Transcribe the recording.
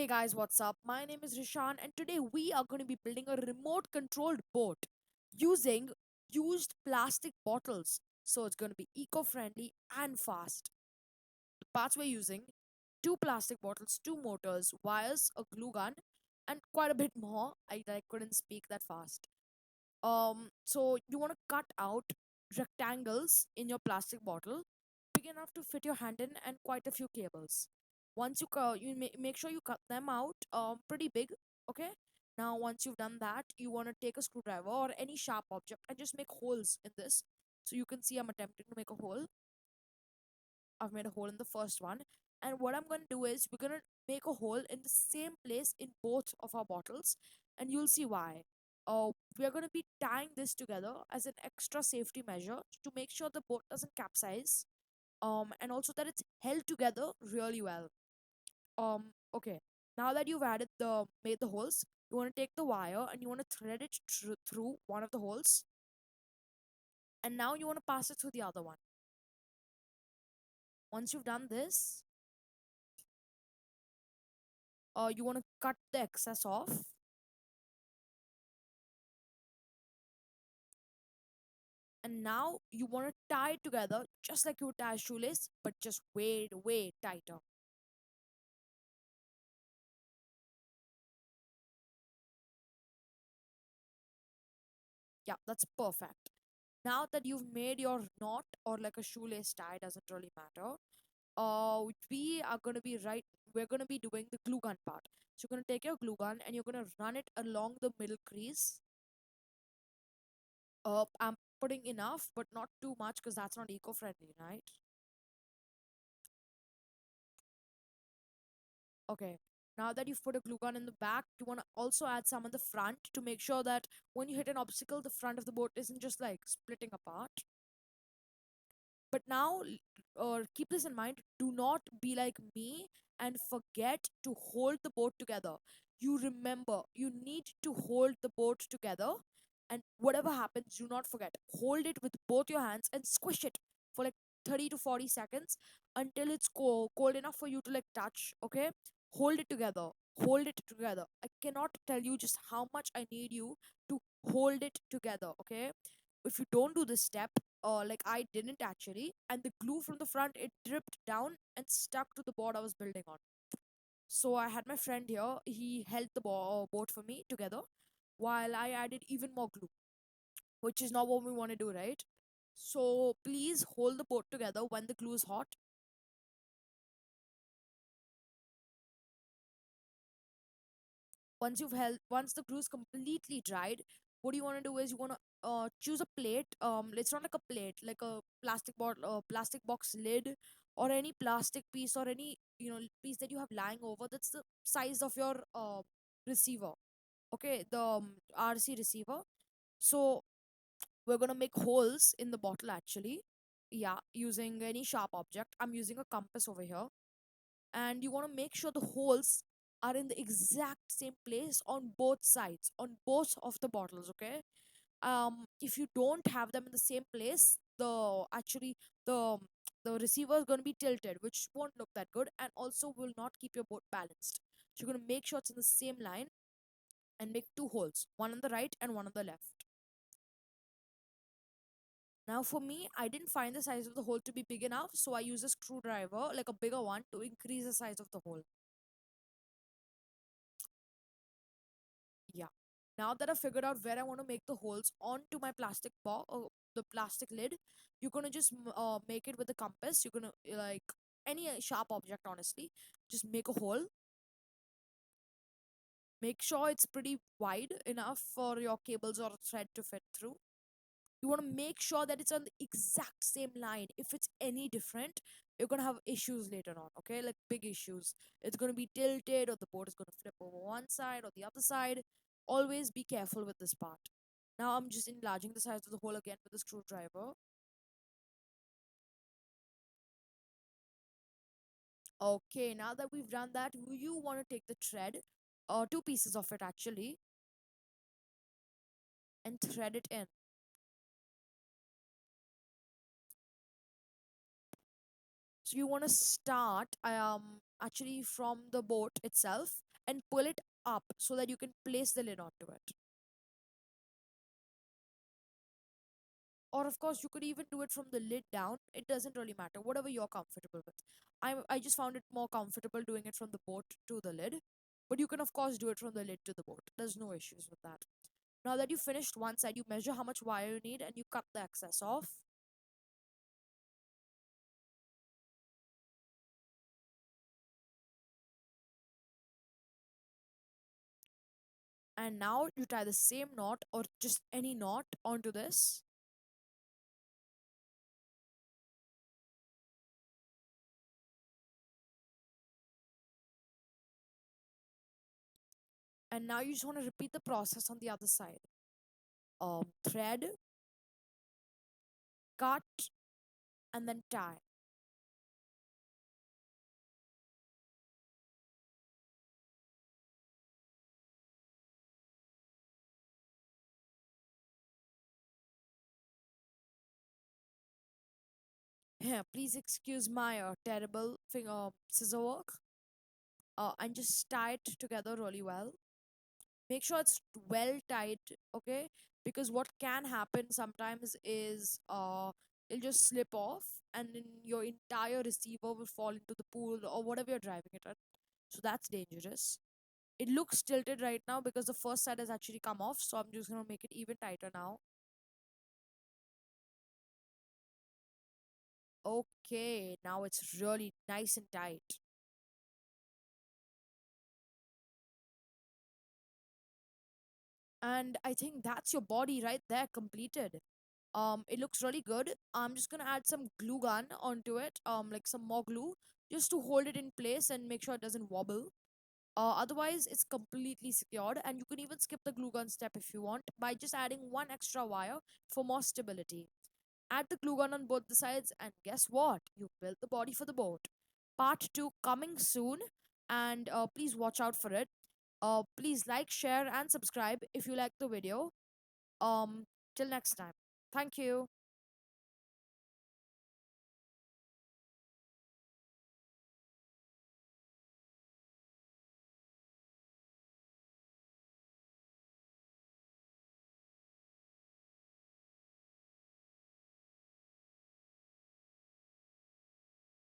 Hey guys, what's up? My name is Rishan, and today we are going to be building a remote controlled boat using used plastic bottles. So it's going to be eco friendly and fast. The parts we're using: two plastic bottles, two motors, wires, a glue gun, and quite a bit more. I couldn't speak that fast. So you want to cut out rectangles in your plastic bottle, big enough to fit your hand in, and quite a few cables. Once make sure you cut them out, pretty big. Okay. Now once you've done that, you want to take a screwdriver or any sharp object and just make holes in this. So you can see I'm attempting to make a hole. I've made a hole in the first one. And what I'm going to do is we're going to make a hole in the same place in both of our bottles, and you'll see why. We're going to be tying this together as an extra safety measure to make sure the boat doesn't capsize, and also that it's held together really well. Okay. Now that you've made the holes, you want to take the wire and you want to thread it through one of the holes, and now you want to pass it through the other one. Once you've done this, you want to cut the excess off, and now you want to tie it together just like you would tie a shoelace, but just way tighter. Yeah, that's perfect. Now that you've made your knot or like a shoelace tie, doesn't really matter. We are gonna be right. We're gonna be doing the glue gun part. So you're gonna take your glue gun and you're gonna run it along the middle crease. I'm putting enough, but not too much because that's not eco-friendly, right? Okay. Now that you've put a glue gun in the back, you want to also add some in the front to make sure that when you hit an obstacle, the front of the boat isn't just like splitting apart. But now, keep this in mind, do not be like me and forget to hold the boat together. You remember, you need to hold the boat together, and whatever happens, do not forget. Hold it with both your hands and squish it for like 30 to 40 seconds until it's cold enough for you to like touch. Okay, hold it together. Hold it together. I cannot tell you just how much I need you to hold it together. Okay, if you don't do this step, like I didn't actually, and the glue from the front, it dripped down and stuck to the board I was building on. So I had my friend here, he held the board for me together while I added even more glue, which is not what we want to do, right? So please hold the board together when the glue is hot. Once the glue is completely dried, what you want to do is you want to choose a plate. It's not like a plate, like a plastic bottle, plastic box lid, or any plastic piece, or any piece that you have lying over that's the size of your receiver. Okay, the RC receiver. So we're gonna make holes in the bottle actually. Yeah, using any sharp object. I'm using a compass over here, and you want to make sure the holes are in the exact same place on both sides, on both of the bottles. Okay, if you don't have them in the same place, the the receiver is going to be tilted, which won't look that good, and also will not keep your boat balanced. So you're going to make sure it's in the same line and make two holes, one on the right and one on the left. Now for me, I didn't find the size of the hole to be big enough, so I use a screwdriver, like a bigger one, to increase the size of the hole. Yeah. Now that I've figured out where I want to make the holes onto my plastic box, the plastic lid, you're gonna just make it with the compass. You're gonna like any sharp object, honestly. Just make a hole. Make sure it's pretty wide enough for your cables or thread to fit through. You want to make sure that it's on the exact same line. If it's any different, you're gonna have issues later on. Okay, like big issues. It's gonna be tilted, or the board is gonna flip over one side or the other side. Always be careful with this part. Now I'm just enlarging the size of the hole again with a screwdriver. Okay, now that we've done that, you want to take the thread, two pieces of it actually, and thread it in. So you want to start actually from the boat itself, and pull it up so that you can place the lid onto it. Or of course, you could even do it from the lid down. It doesn't really matter, whatever you're comfortable with. I just found it more comfortable doing it from the boat to the lid, but you can of course do it from the lid to the boat. There's no issues with that. Now that you finished one side, you measure how much wire you need and you cut the excess off. And now you tie the same knot or just any knot onto this. And now you just want to repeat the process on the other side. Thread, cut, and then tie. Here, please excuse my terrible finger scissor work. And just tie it together really well. Make sure it's well tied, okay? Because what can happen sometimes is it'll just slip off and then your entire receiver will fall into the pool or whatever you're driving it at. So that's dangerous. It looks tilted right now because the first side has actually come off, so I'm just gonna make it even tighter now. Okay, now it's really nice and tight. And I think that's your body right there completed. It looks really good. I'm just gonna add some glue gun onto it, like some more glue, just to hold it in place and make sure it doesn't wobble. Otherwise, it's completely secured, and you can even skip the glue gun step if you want by just adding one extra wire for more stability. Add the glue gun on both the sides, and guess what? You've built the body for the boat. Part 2 coming soon, and please watch out for it. Please like, share, and subscribe if you like the video. Till next time. Thank you.